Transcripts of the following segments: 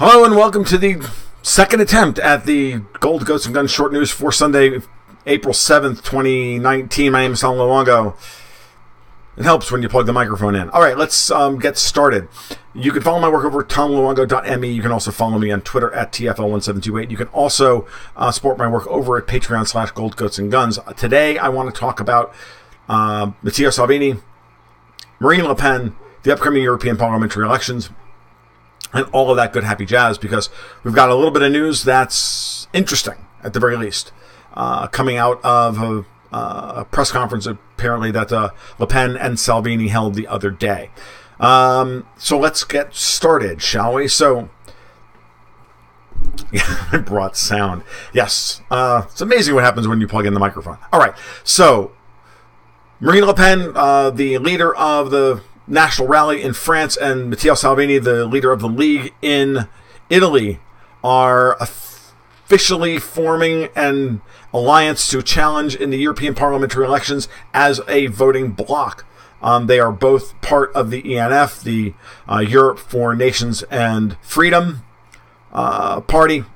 Hello and welcome to the second attempt at the Gold, Goats, and Guns short news for Sunday, April 7th, 2019. My name is Tom Luongo. It helps when you plug the microphone in. All right, let's get started. You can follow my work over at tomluongo.me. You can also follow me on Twitter at TFL1728. You can also support my work over at Patreon/Gold, Goats, and Guns. Today, I want to talk about Matteo Salvini, Marine Le Pen, the upcoming European parliamentary elections, and all of that good, happy jazz, because we've got a little bit of news that's interesting, at the very least, coming out of a press conference, apparently, that Le Pen and Salvini held the other day. So let's get started, shall we? So, yeah, I brought sound. Yes, it's amazing what happens when you plug in the microphone. All right, so Marine Le Pen, the leader of the National Rally in France, and Matteo Salvini, the leader of the League in Italy, are officially forming an alliance to challenge in the European parliamentary elections as a voting bloc. They are both part of the ENF, the Europe for Nations and Freedom party,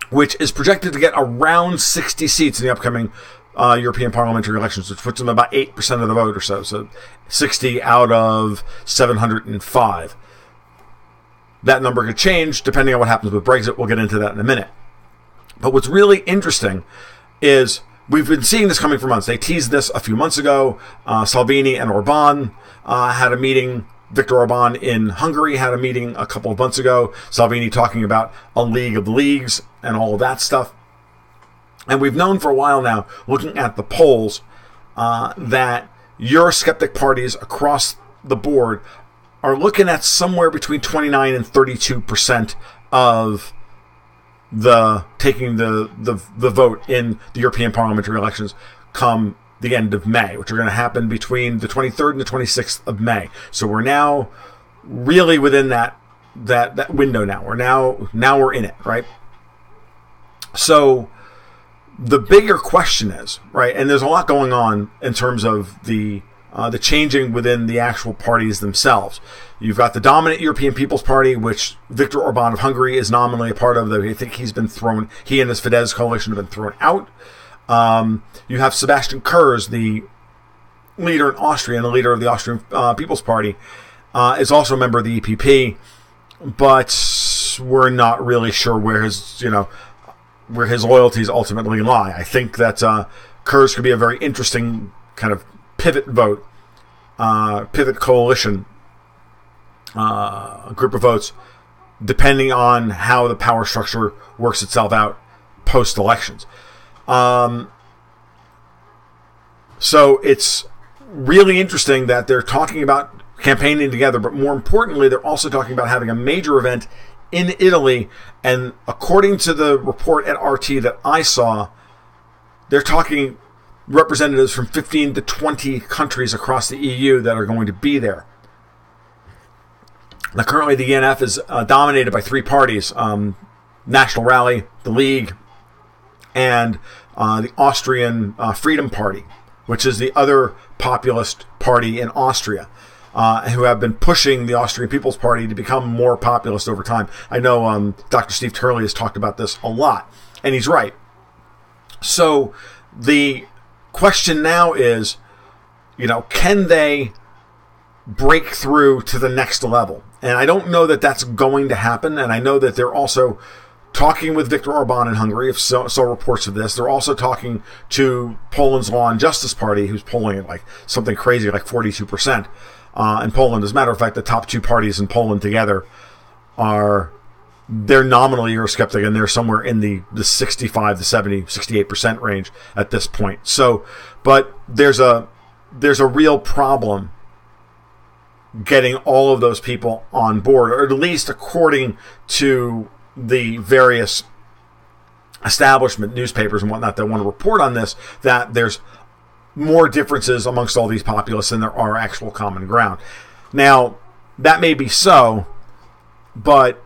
which is projected to get around 60 seats in the upcoming European parliamentary elections, which puts them about 8% of the vote or so. So 60 out of 705. That number could change depending on what happens with Brexit. We'll get into that in a minute. But what's really interesting is we've been seeing this coming for months. They teased this a few months ago. Salvini and Orban had a meeting. Viktor Orban in Hungary had a meeting a couple of months ago. Salvini talking about a league of leagues and all of that stuff. And we've known for a while now, looking at the polls, that Eurosceptic parties across the board are looking at somewhere between 29 and 32% of taking the vote in the European parliamentary elections come the end of May, which are going to happen between the 23rd and the 26th of May. So we're now really within that window now. We're in it, right? So the bigger question is, right, and there's a lot going on in terms of the changing within the actual parties themselves. You've got the dominant European People's Party, which Viktor Orban of Hungary is nominally a part of, though I think he and his Fidesz coalition have been thrown out. You have Sebastian Kurz, the leader in Austria and the leader of the Austrian People's Party, is also a member of the EPP, but we're not really sure where his loyalties ultimately lie. I think that Kurz could be a very interesting kind of pivot vote, pivot coalition group of votes, depending on how the power structure works itself out post-elections. So it's really interesting that they're talking about campaigning together, but more importantly, they're also talking about having a major event in Italy, and according to the report at RT that I saw, they're talking representatives from 15 to 20 countries across the EU that are going to be there. Now, currently, the ENF is dominated by three parties, National Rally, the League, and the Austrian Freedom Party, which is the other populist party in Austria, who have been pushing the Austrian People's Party to become more populist over time. I know Dr. Steve Turley has talked about this a lot, and he's right. So the question now is, can they break through to the next level? And I don't know that that's going to happen, and I know that they're also talking with Viktor Orban in Hungary, if so reports of this. They're also talking to Poland's Law and Justice Party, who's polling at like something crazy, like 42%. In Poland. As a matter of fact, the top two parties in Poland together they're nominally Eurosceptic, and they're somewhere in the 65 to 70, 68% range at this point. So, but there's a real problem getting all of those people on board, or at least according to the various establishment newspapers and whatnot that want to report on this, that there's more differences amongst all these populists than there are actual common ground. Now, that may be so, but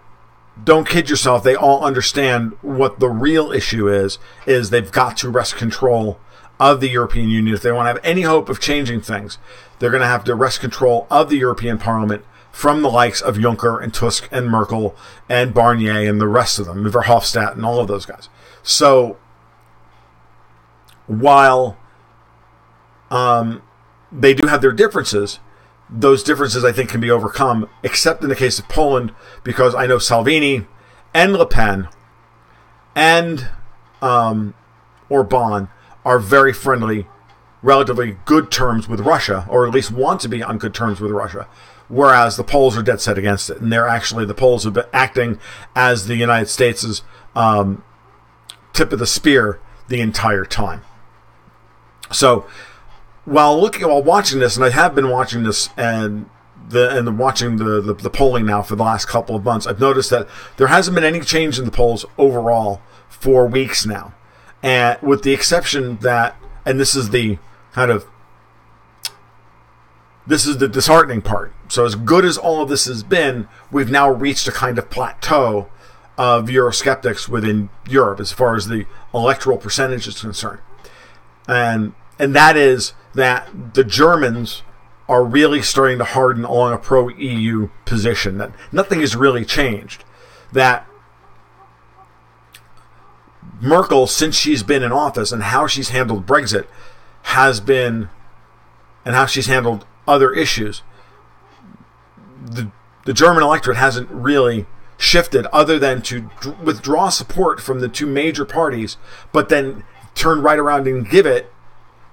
don't kid yourself. They all understand what the real issue is they've got to wrest control of the European Union. If they want to have any hope of changing things, they're going to have to wrest control of the European Parliament from the likes of Juncker and Tusk and Merkel and Barnier and the rest of them, Verhofstadt and all of those guys. So while they do have their differences, those differences I think can be overcome, except in the case of Poland, because I know Salvini and Le Pen and Orban are very friendly, relatively good terms with Russia, or at least want to be on good terms with Russia, whereas the Poles are dead set against it. And the Poles have been acting as the United States' tip of the spear the entire time. So while watching this, and I have been watching this watching the polling now for the last couple of months, I've noticed that there hasn't been any change in the polls overall for weeks now, and with the exception that, and this is the disheartening part. So as good as all of this has been, we've now reached a kind of plateau of Eurosceptics within Europe as far as the electoral percentage is concerned, and that is that the Germans are really starting to harden along a pro-EU position, that nothing has really changed. That Merkel, since she's been in office, and how she's handled Brexit and how she's handled other issues, the German electorate hasn't really shifted other than to withdraw support from the two major parties, but then turn right around and give it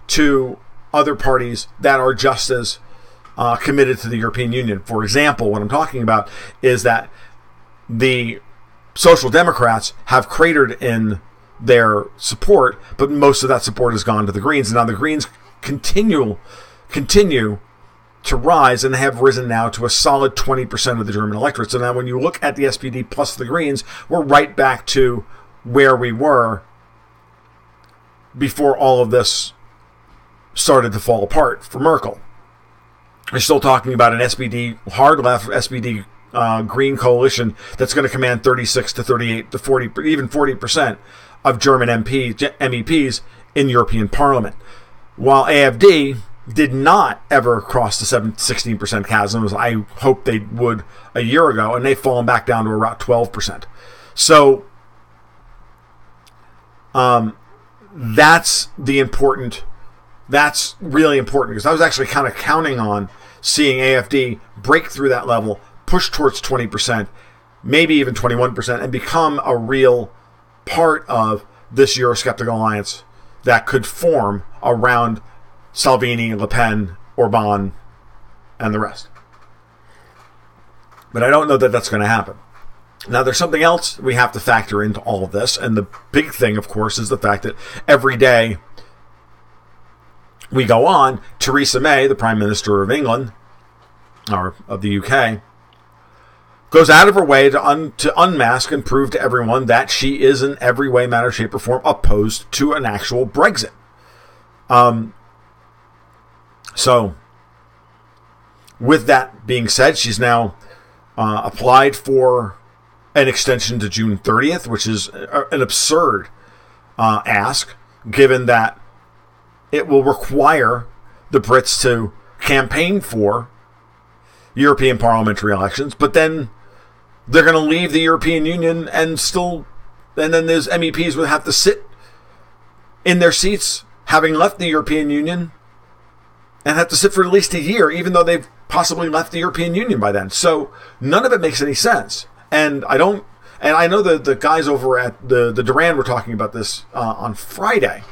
to other parties that are just as committed to the European Union. For example, what I'm talking about is that the Social Democrats have cratered in their support, but most of that support has gone to the Greens. And now the Greens continue to rise, and they have risen now to a solid 20% of the German electorate. So now when you look at the SPD plus the Greens, we're right back to where we were before all of this started to fall apart for Merkel. We're still talking about an SPD, hard left SPD Green coalition that's going to command 36 to 38 to 40, even 40% of German MEPs in European Parliament. While AfD did not ever cross the 16% chasm, as I hoped they would a year ago, and they've fallen back down to around 12%. So that's really important, because I was actually kind of counting on seeing AfD break through that level, push towards 20%, maybe even 21%, and become a real part of this Eurosceptic alliance that could form around Salvini, Le Pen, Orban, and the rest. But I don't know that that's going to happen. Now, there's something else we have to factor into all of this, and the big thing, of course, is the fact that every day we go on, Theresa May, the Prime Minister of England, or of the UK, goes out of her way to unmask and prove to everyone that she is in every way, manner, shape, or form opposed to an actual Brexit. So, with that being said, she's now applied for an extension to June 30th, which is an absurd ask, given that it will require the Brits to campaign for European parliamentary elections, but then they're going to leave the European Union and then those MEPs would have to sit in their seats having left the European Union and have to sit for at least a year, even though they've possibly left the European Union by then. So none of it makes any sense. And I know the guys over at the Duran were talking about this on Friday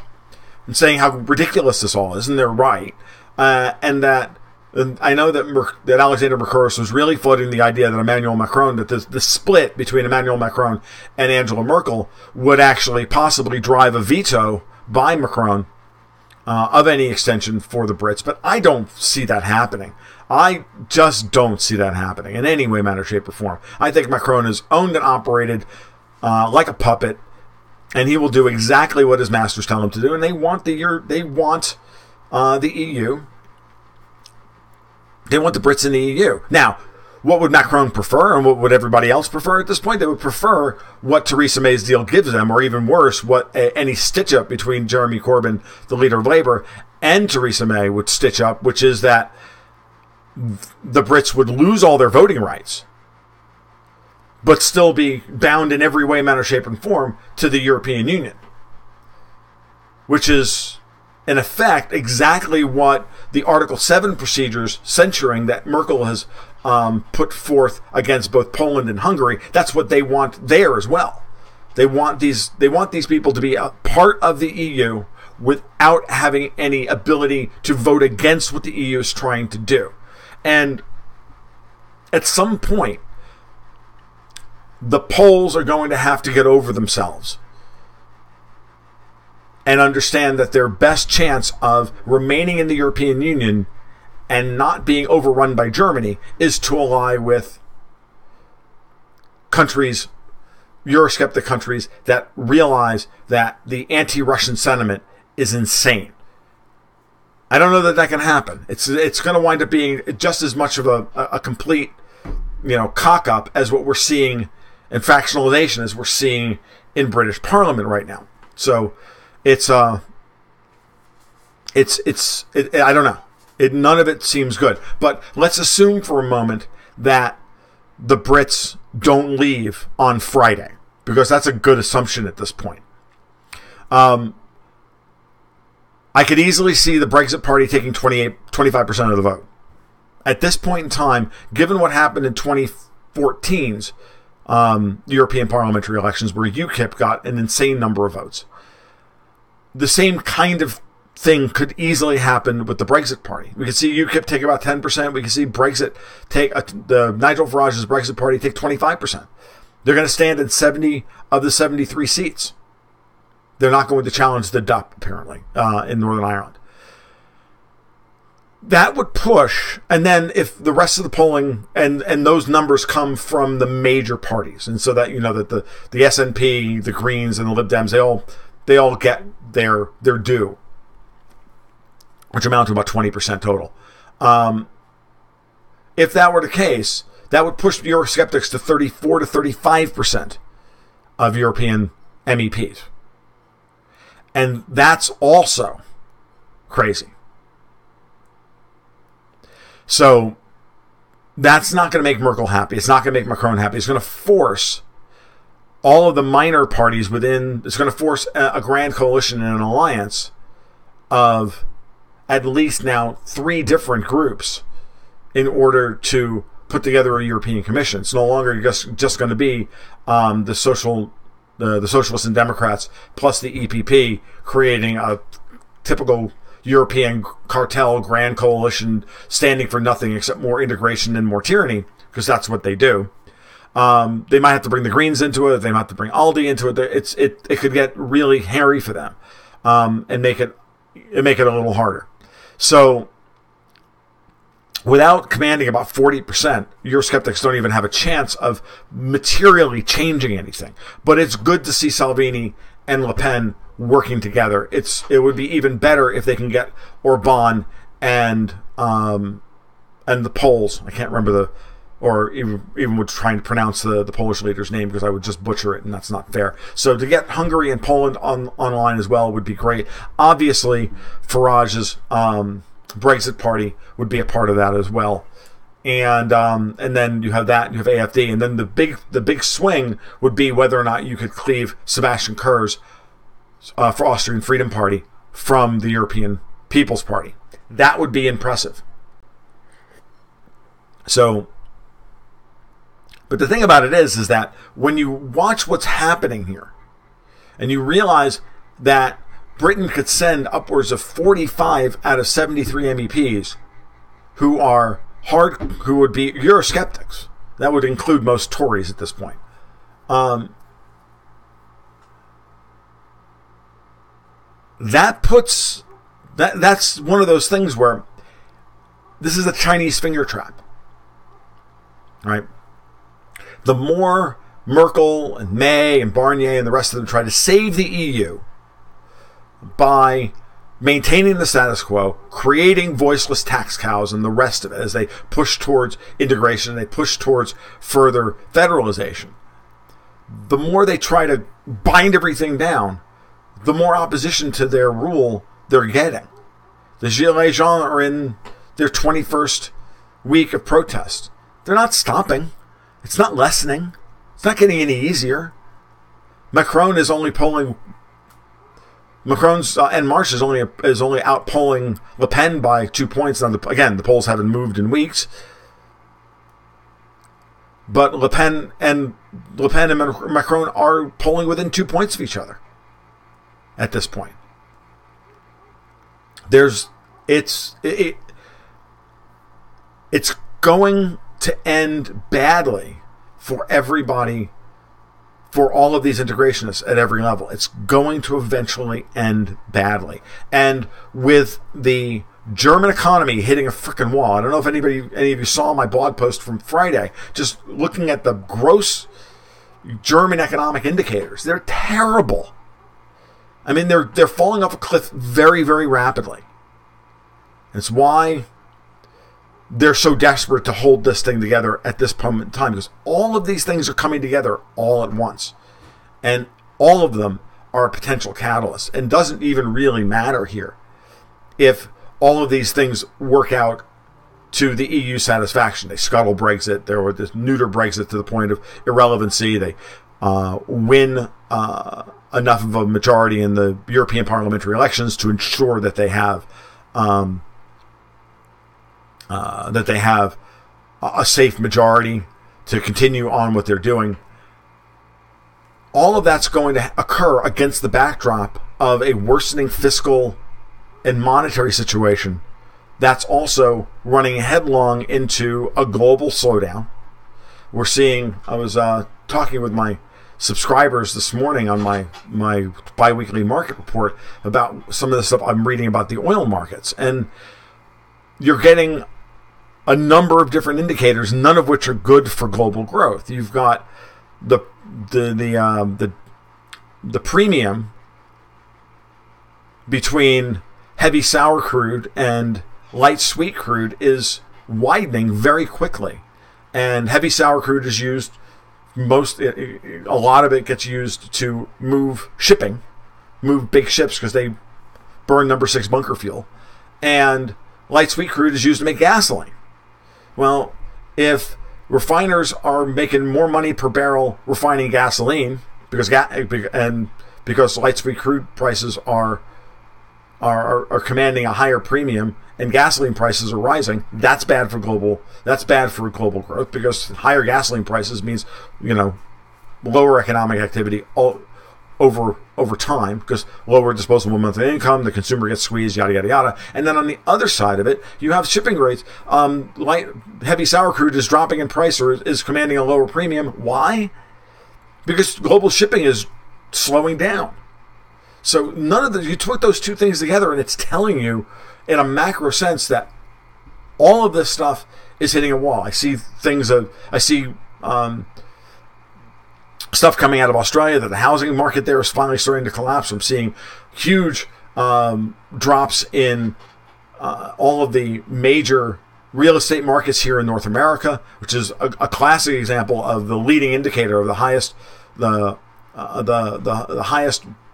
and saying how ridiculous this all is, and they're right. And I know that Alexander Mercouris was really floating the idea that Emmanuel Macron, that the split between Emmanuel Macron and Angela Merkel would actually possibly drive a veto by Macron of any extension for the Brits. But I don't see that happening. I just don't see that happening in any way, manner, shape, or form. I think Macron is owned and operated like a puppet, and he will do exactly what his masters tell him to do. And they want the EU. They want the Brits in the EU. Now, what would Macron prefer, and what would everybody else prefer at this point? They would prefer what Theresa May's deal gives them, or even worse, what any stitch-up between Jeremy Corbyn, the leader of Labour, and Theresa May would stitch up, which is that the Brits would lose all their voting rights, but still be bound in every way, manner, shape, and form to the European Union, which is, in effect, exactly what the Article 7 procedures censuring that Merkel has put forth against both Poland and Hungary. That's what they want there as well. They want these people to be a part of the EU without having any ability to vote against what the EU is trying to do. And at some point, the Poles are going to have to get over themselves and understand that their best chance of remaining in the European Union and not being overrun by Germany is to ally with countries, Eurosceptic countries, that realize that the anti-Russian sentiment is insane. I don't know that that can happen. It's going to wind up being just as much of a complete, cock-up as what we're seeing in factionalization as we're seeing in British Parliament right now. So it's I don't know. None of it seems good. But let's assume for a moment that the Brits don't leave on Friday, because that's a good assumption at this point. I could easily see the Brexit Party taking 25% of the vote. At this point in time, given what happened in 2014's European parliamentary elections, where UKIP got an insane number of votes, the same kind of thing could easily happen with the Brexit Party. We could see UKIP take about 10%. We could see Brexit take the Nigel Farage's Brexit Party take 25%. They're going to stand in 70 of the 73 seats. They're not going to challenge the DUP, apparently, in Northern Ireland. That would push, and then if the rest of the polling and those numbers come from the major parties, and so that that the SNP, the Greens, and the Lib Dems, they all get their due, which amount to about 20% total. If that were the case, that would push Eurosceptics to 34 to 35% of European MEPs. And that's also crazy. So that's not going to make Merkel happy. It's not going to make Macron happy. It's going to force all of the minor parties within, it's going to force a grand coalition and an alliance of at least now 3 different groups in order to put together a European Commission. It's no longer just going to be the Socialists and Democrats plus the EPP creating a typical European cartel grand coalition standing for nothing except more integration and more tyranny, because that's what they do. They might have to bring the Greens into it. They might have to bring Aldi into it. It could get really hairy for them, and make it a little harder. So without commanding about 40%, Eurosceptics don't even have a chance of materially changing anything. But it's good to see Salvini and Le Pen working together. It would be even better if they can get Orban and the Poles. I can't remember or even would try and pronounce the Polish leader's name, because I would just butcher it, and that's not fair. So to get Hungary and Poland online as well would be great. Obviously, Farage's Brexit Party would be a part of that as well. And then you have that, you have AfD, and then the big swing would be whether or not you could cleave Sebastian Kurz for Austrian Freedom Party from the European People's Party. That would be impressive. So, but the thing about it is that when you watch what's happening here, and you realize that Britain could send upwards of 45 out of 73 MEPs who would be Eurosceptics. That would include most Tories at this point. That's one of those things where this is a Chinese finger trap, right? The more Merkel and May and Barnier and the rest of them try to save the EU by maintaining the status quo, creating voiceless tax cows and the rest of it as they push towards integration, they push towards further federalization, the more they try to bind everything down, the more opposition to their rule they're getting. The Gilets Jaunes are in their 21st week of protest. They're not stopping. It's not lessening. It's not getting any easier. Macron's En Marche is only outpolling Le Pen by 2 points. Now, again, the polls haven't moved in weeks, but Le Pen and Macron are polling within 2 points of each other at this point. It's going to end badly for everybody, for all of these integrationists at every level. It's going to eventually end badly. And with the German economy hitting a freaking wall, I don't know if any of you saw my blog post from Friday, just looking at the gross German economic indicators. They're terrible. I mean, they're falling off a cliff very, very rapidly. It's why they're so desperate to hold this thing together at this moment in time, because all of these things are coming together all at once. And all of them are a potential catalyst. And doesn't even really matter here if all of these things work out to the EU satisfaction. They scuttle Brexit. They neuter Brexit to the point of irrelevancy. They win enough of a majority in the European parliamentary elections to ensure that they have a safe majority to continue on what they're doing. All of that's going to occur against the backdrop of a worsening fiscal and monetary situation that's also running headlong into a global slowdown. We're seeing, I was talking with my subscribers this morning on my bi-weekly market report about some of the stuff I'm reading about the oil markets, and you're getting a number of different indicators, none of which are good for global growth. You've got the premium between heavy sour crude and light sweet crude is widening very quickly, and heavy sour crude is used a lot of it gets used to move big ships because they burn number 6 bunker fuel, and light sweet crude is used to make gasoline. Well, if refiners are making more money per barrel refining gasoline because light sweet crude prices are commanding a higher premium and gasoline prices are rising, that's bad for global growth, because higher gasoline prices means, lower economic activity over time, because lower disposable monthly income, the consumer gets squeezed, yada yada yada. And then on the other side of it, you have shipping rates. Heavy sour crude is dropping in price, or is commanding a lower premium. Why? Because global shipping is slowing down. So you put those two things together, and it's telling you in a macro sense that all of this stuff is hitting a wall. I see stuff coming out of Australia that the housing market there is finally starting to collapse. I'm seeing huge drops in all of the major real estate markets here in North America, which is a classic example of the leading indicator of the highest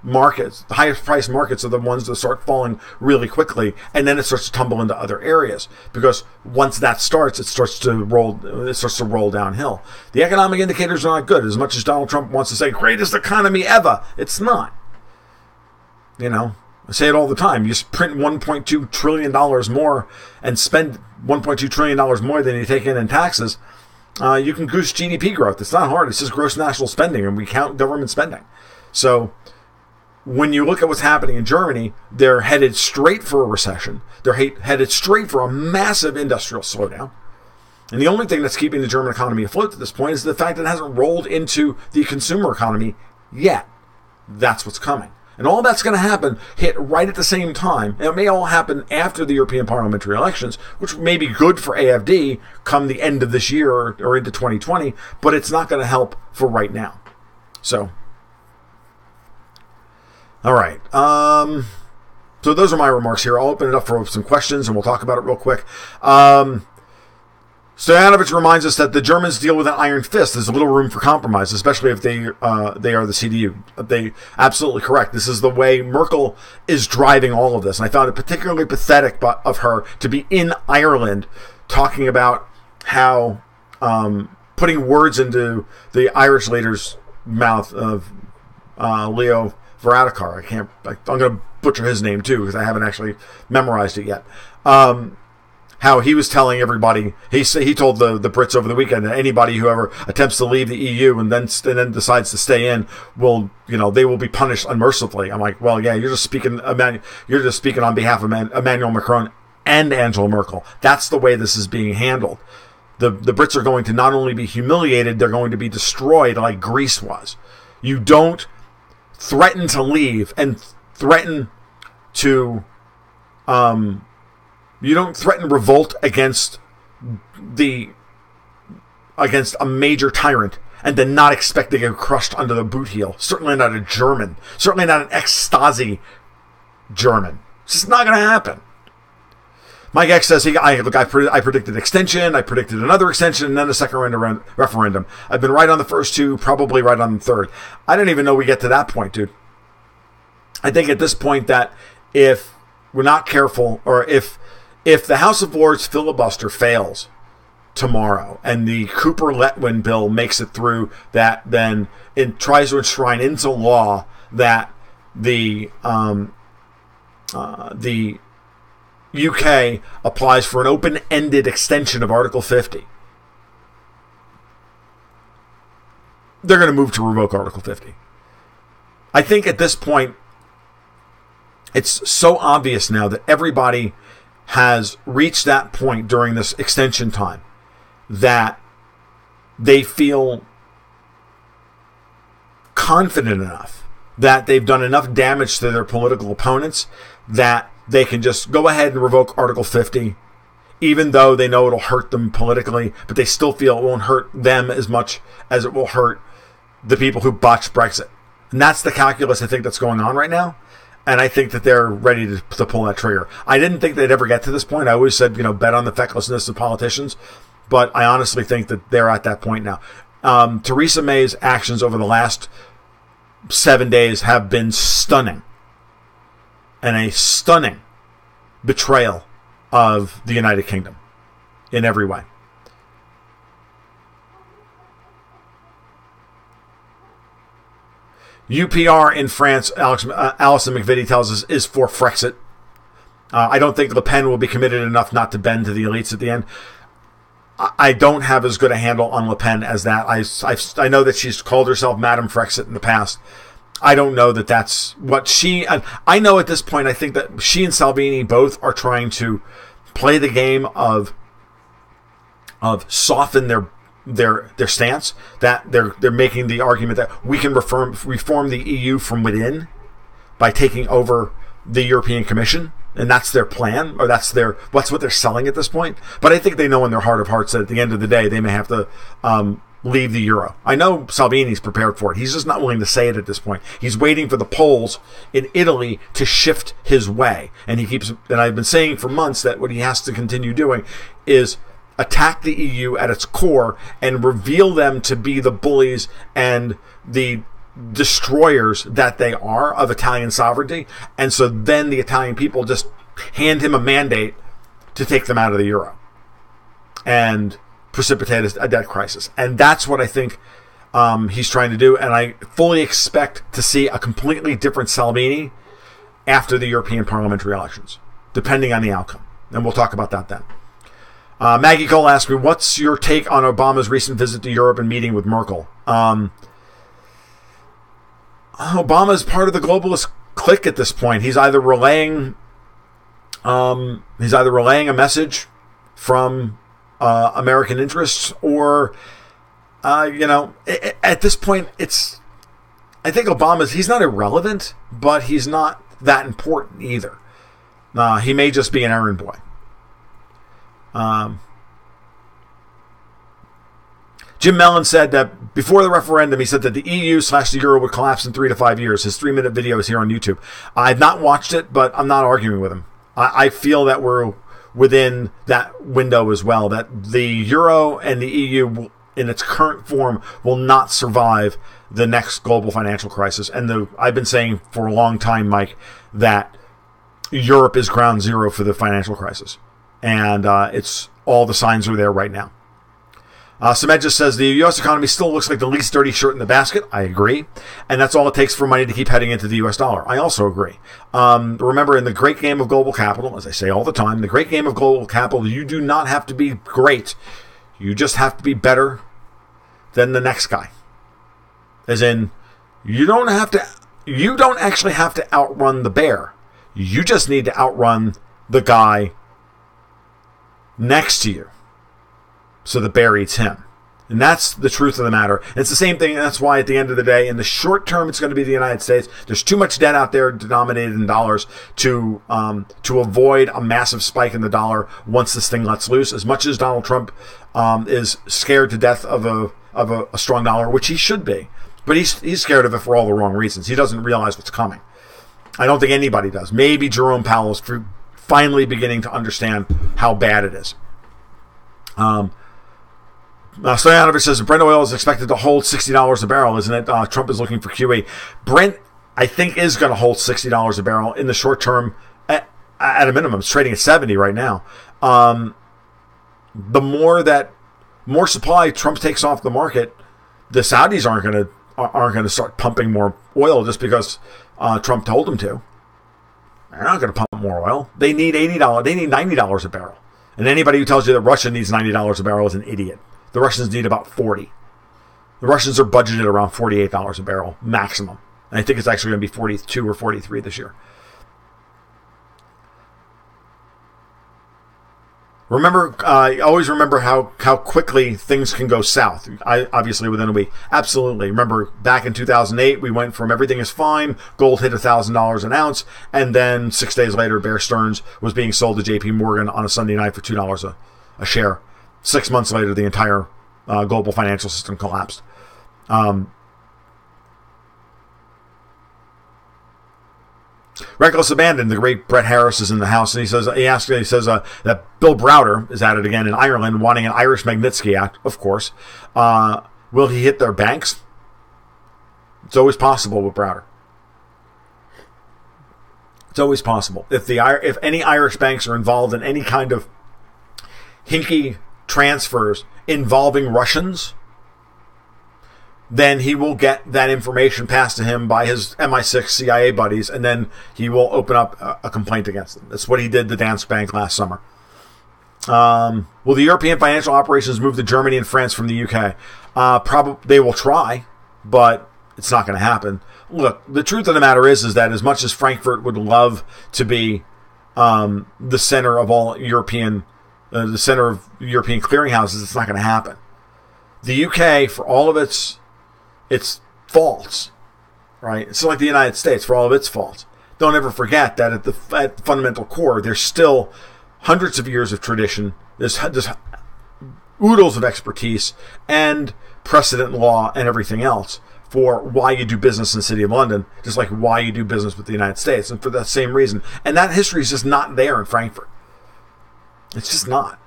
markets. The highest price markets are the ones that start falling really quickly, and then it starts to tumble into other areas, because once that starts, it starts to roll downhill. The economic indicators are not good. As much as Donald Trump wants to say greatest economy ever, it's not. I say it all the time. You just print $1.2 trillion more and spend $1.2 trillion more than you take in taxes. You can goose GDP growth. It's not hard. It's just gross national spending, and we count government spending. So when you look at what's happening in Germany, they're headed straight for a recession. They're headed straight for a massive industrial slowdown. And the only thing that's keeping the German economy afloat at this point is the fact that it hasn't rolled into the consumer economy yet. That's what's coming. And all that's going to hit right at the same time. And it may all happen after the European parliamentary elections, which may be good for AfD come the end of this year or into 2020, but it's not going to help for right now. So, all right. So those are my remarks here. I'll open it up for some questions, and we'll talk about it real quick. Stoyanovich reminds us that the Germans deal with an iron fist. There's a little room for compromise, especially if they are the CDU. They absolutely correct. This is the way Merkel is driving all of this. And I found it particularly pathetic of her to be in Ireland talking about how putting words into the Irish leader's mouth of Leo Varadkar. I'm going to butcher his name too because I haven't actually memorized it yet. How he was telling everybody, he told the Brits over the weekend that anybody who ever attempts to leave the EU and then decides to stay in they will be punished unmercifully. I'm like, well, yeah, you're just speaking on behalf of Emmanuel Macron and Angela Merkel. That's the way this is being handled. The Brits are going to not only be humiliated, they're going to be destroyed like Greece was. You don't threaten to leave and threaten to you don't threaten revolt against a major tyrant and then not expect to get crushed under the boot heel. Certainly not a German. Certainly not an ex-Stasi German. It's just not going to happen. Mike X says, I predicted extension, I predicted another extension, and then a second referendum. I've been right on the first two, probably right on the third. I didn't even know we get to that point, dude. I think at this point that if we're not careful, or if the House of Lords filibuster fails tomorrow and the Cooper-Letwin bill makes it through, that then it tries to enshrine into law that the UK applies for an open-ended extension of Article 50. They're going to move to revoke Article 50. I think at this point, it's so obvious now that everybody has reached that point during this extension time that they feel confident enough that they've done enough damage to their political opponents that they can just go ahead and revoke Article 50, even though they know it'll hurt them politically, but they still feel it won't hurt them as much as it will hurt the people who botched Brexit. And that's the calculus I think that's going on right now. And I think that they're ready to pull that trigger. I didn't think they'd ever get to this point. I always said, bet on the fecklessness of politicians. But I honestly think that they're at that point now. Theresa May's actions over the last 7 days have been stunning. And a stunning betrayal of the United Kingdom in every way. UPR in France, Alison McVitie tells us, is for Frexit. I don't think Le Pen will be committed enough not to bend to the elites at the end. I don't have as good a handle on Le Pen as that. I know that she's called herself Madame Frexit in the past. I don't know that that's what she... I know at this point, I think that she and Salvini both are trying to play the game of soften their stance, that they're making the argument that we can reform the EU from within by taking over the European Commission, and that's their plan, or that's what they're selling at this point. But I think they know in their heart of hearts that at the end of the day they may have to leave the euro. I know Salvini's prepared for it. He's just not willing to say it at this point. He's waiting for the polls in Italy to shift his way, and I've been saying for months that what he has to continue doing is attack the EU at its core and reveal them to be the bullies and the destroyers that they are of Italian sovereignty. And so then the Italian people just hand him a mandate to take them out of the euro and precipitate a debt crisis. And that's what I think he's trying to do. And I fully expect to see a completely different Salvini after the European parliamentary elections, depending on the outcome. And we'll talk about that then. Maggie Cole asked me, what's your take on Obama's recent visit to Europe and meeting with Merkel? Obama's part of the globalist clique at this point. He's either relaying a message from American interests, or at this point, I think he's not irrelevant, but he's not that important either. He may just be an errand boy. Jim Mellon said that before the referendum, he said that the EU/the euro would collapse in 3 to 5 years. His 3-minute video is here on YouTube. I've not watched it, but I'm not arguing with him. I feel that we're within that window as well, that the euro and the EU in its current form will not survive the next global financial crisis. And I've been saying for a long time, Mike, that Europe is ground zero for the financial crisis. And it's all the signs are there right now. Samed just says the U.S. economy still looks like the least dirty shirt in the basket. I agree. And that's all it takes for money to keep heading into the U.S. dollar. I also agree. Remember, in the great game of global capital, as I say all the time, the great game of global capital, you do not have to be great. You just have to be better than the next guy. As in, you don't actually have to outrun the bear. You just need to outrun the guy next to you, so the bear eats him. And that's the truth of the matter. And it's the same thing. And that's why at the end of the day, in the short term, it's going to be the United States. There's too much debt out there denominated in dollars to avoid a massive spike in the dollar once this thing lets loose. As much as Donald Trump is scared to death of a strong dollar, which he should be, but he's scared of it for all the wrong reasons. He doesn't realize what's coming. I don't think anybody does. Maybe Jerome Powell is finally beginning to understand how bad it is. Stoyanovich says Brent oil is expected to hold $60 a barrel, isn't it? Trump is looking for QE. Brent, I think, is going to hold $60 a barrel in the short term at a minimum. It's trading at 70 right now. The more supply Trump takes off the market, the Saudis aren't going to start pumping more oil just because Trump told them to. They're not going to pump more oil. They need $80. They need $90 a barrel. And anybody who tells you that Russia needs $90 a barrel is an idiot. The Russians need about 40. The Russians are budgeted around $48 a barrel maximum. And I think it's actually going to be 42 or 43 this year. Remember, always remember how quickly things can go south. Obviously, within a week. Absolutely. Remember, back in 2008, we went from everything is fine, gold hit $1,000 an ounce, and then 6 days later, Bear Stearns was being sold to J.P. Morgan on a Sunday night for $2 a share. 6 months later, the entire global financial system collapsed. Reckless Abandon, the great Brett Harris is in the house, and he says that Bill Browder is at it again in Ireland, wanting an Irish Magnitsky Act, of course. Will he hit their banks? It's always possible with Browder. It's always possible. If any Irish banks are involved in any kind of hinky transfers involving Russians, then he will get that information passed to him by his MI6 CIA buddies, and then he will open up a complaint against them. That's what he did to Danske Bank last summer. Will the European financial operations move to Germany and France from the UK? Probably they will try, but it's not going to happen. Look, the truth of the matter is that as much as Frankfurt would love to be the center of all European, the center of European clearinghouses, it's not going to happen. The UK, for all of its faults, right? It's like the United States, for all of its faults. Don't ever forget that at the fundamental core, there's still hundreds of years of tradition. There's oodles of expertise and precedent law and everything else for why you do business in the City of London, just like why you do business with the United States, and for that same reason. And that history is just not there in Frankfurt. It's just not.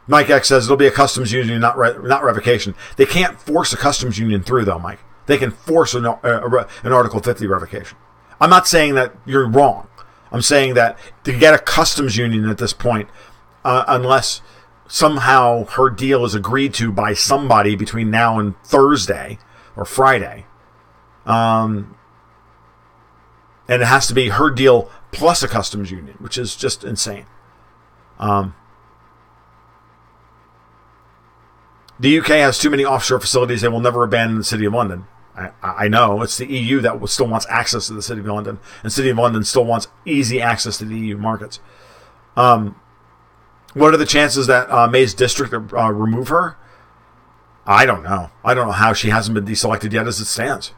Mike X says it'll be a customs union, not revocation. They can't force a customs union through, though, Mike. They can force an Article 50 revocation. I'm not saying that you're wrong. I'm saying that to get a customs union at this point, unless somehow her deal is agreed to by somebody between now and Thursday or Friday, and it has to be her deal plus a customs union, which is just insane. The UK has too many offshore facilities. They will never abandon the City of London. I know. It's the EU that still wants access to the City of London. And the City of London still wants easy access to the EU markets. What are the chances that May's district remove her? I don't know. I don't know how she hasn't been deselected yet as it stands.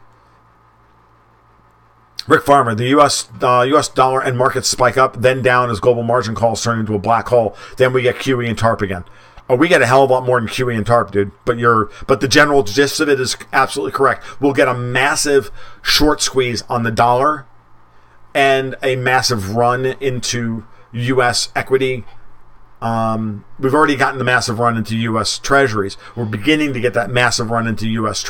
Rick Farmer, the U.S. dollar and markets spike up, then down as global margin calls turn into a black hole. Then we get QE and TARP again. Oh, we get a hell of a lot more than QE and TARP, dude. But the general gist of it is absolutely correct. We'll get a massive short squeeze on the dollar and a massive run into U.S. equity. We've already gotten the massive run into U.S. treasuries. We're beginning to get that massive run into U.S.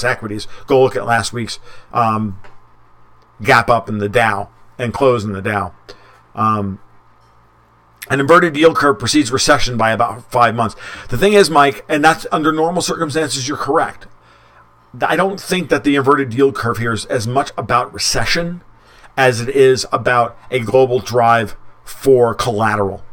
equities. Go look at last week's gap up in the Dow and close in the Dow. An inverted yield curve precedes recession by about 5 months. The thing is, Mike, and that's under normal circumstances, you're correct. I don't think that the inverted yield curve here is as much about recession as it is about a global drive for collateral.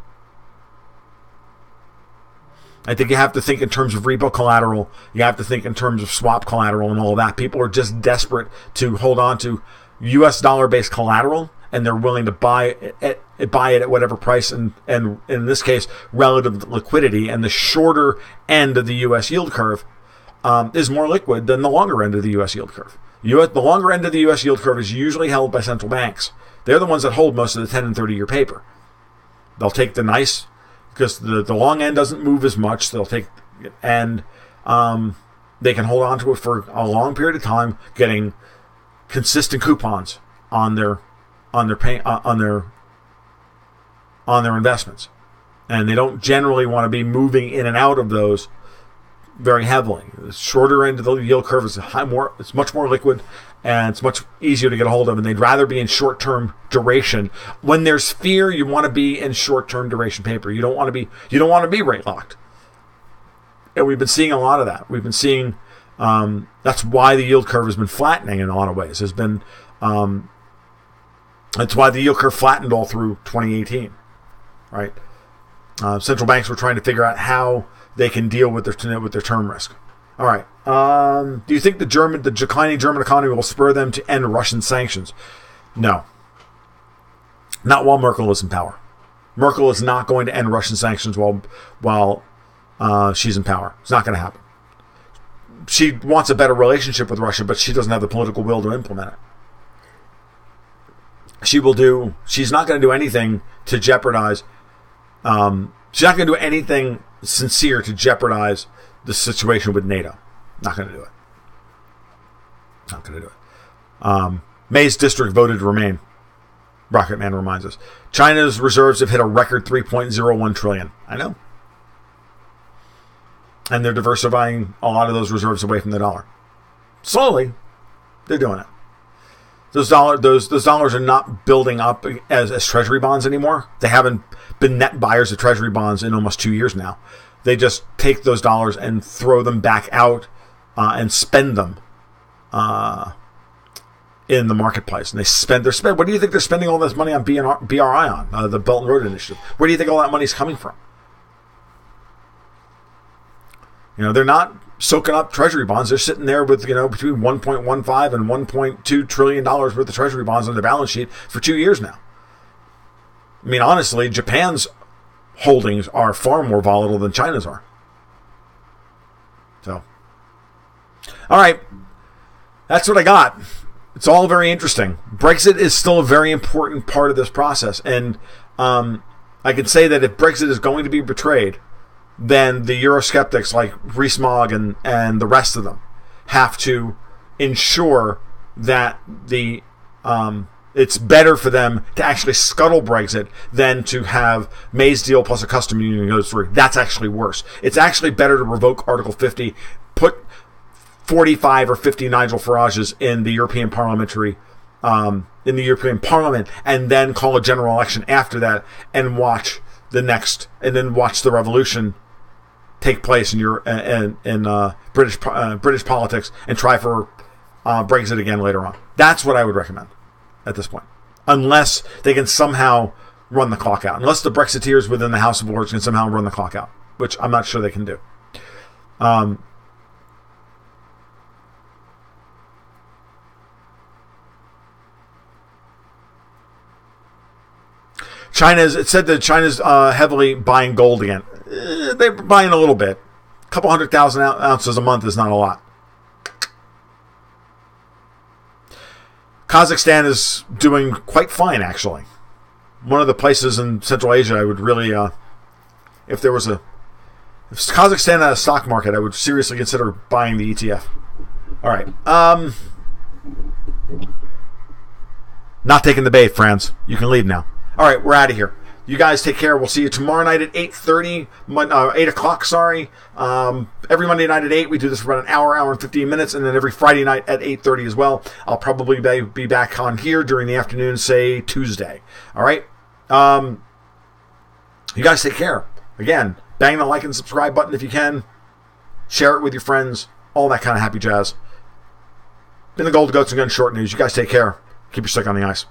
I think you have to think in terms of repo collateral. You have to think in terms of swap collateral and all of that. People are just desperate to hold on to U.S. dollar-based collateral, and they're willing to buy it at whatever price, and in this case, relative liquidity. And the shorter end of the U.S. yield curve is more liquid than the longer end of the U.S. yield curve. The longer end of the U.S. yield curve is usually held by central banks. They're the ones that hold most of the 10 and 30-year paper. They'll take the nice, because the long end doesn't move as much. They'll take, and they can hold on to it for a long period of time, getting consistent coupons on their investments, and they don't generally want to be moving in and out of those very heavily. The shorter end of the yield curve is it's much more liquid, and it's much easier to get a hold of, and they'd rather be in short-term duration. When there's fear, you want to be in short-term duration paper. You don't want to be rate locked. And we've been seeing a lot of that. We've been seeing that's why the yield curve has been flattening in a lot of ways. That's why the yield curve flattened all through 2018, right? Central banks were trying to figure out how they can deal with their term risk. All right. Do you think the declining German economy will spur them to end Russian sanctions? No. Not while Merkel is in power. Merkel is not going to end Russian sanctions while she's in power. It's not going to happen. She wants a better relationship with Russia, but she doesn't have the political will to implement it. She's not going to do anything to jeopardize. She's not going to do anything sincere to jeopardize the situation with NATO. Not going to do it. Not going to do it. May's district voted to remain. Rocket Man reminds us. China's reserves have hit a record 3.01 trillion. I know. And they're diversifying a lot of those reserves away from the dollar. Slowly, they're doing it. Those dollars are not building up as treasury bonds anymore. They haven't been net buyers of treasury bonds in almost 2 years now. They just take those dollars and throw them back out and spend them in the marketplace. And they're spending. What do you think they're spending all this money on BRI on? The Belt and Road Initiative. Where do you think all that money's coming from? They're not soaking up treasury bonds. They're sitting there with, between $1.15 and $1.2 trillion worth of treasury bonds on their balance sheet for 2 years now. I mean, honestly, Japan's holdings are far more volatile than China's are. So, all right. That's what I got. It's all very interesting. Brexit is still a very important part of this process. And I can say that if Brexit is going to be betrayed, then the Eurosceptics like Rees-Mogg and the rest of them have to ensure that it's better for them to actually scuttle Brexit than to have May's deal plus a custom union goes through. That's actually worse. It's actually better to revoke Article 50, put 45 or 50 Nigel Farages in the European Parliament, and then call a general election after that and watch the revolution take place in British politics and try for Brexit again later on. That's what I would recommend at this point, unless they can somehow run the clock out. Unless the Brexiteers within the House of Lords can somehow run the clock out, which I'm not sure they can do. It said that China's heavily buying gold again. They're buying a little bit. A couple 100,000 ounces a month is not a lot. Kazakhstan is doing quite fine, actually. One of the places in Central Asia I would really, if Kazakhstan had a stock market, I would seriously consider buying the ETF. All right. Not taking the bait, friends. You can leave now. All right, we're out of here. You guys take care. We'll see you tomorrow night at 8:30, 8 o'clock, sorry. Every Monday night at 8. We do this for about an hour and 15 minutes, and then every Friday night at 8:30 as well. I'll probably be back on here during the afternoon, say Tuesday. All right? You guys take care. Again, bang the like and subscribe button if you can. Share it with your friends. All that kind of happy jazz. Been the Gold Goats and Gun Short News. You guys take care. Keep your stick on the ice.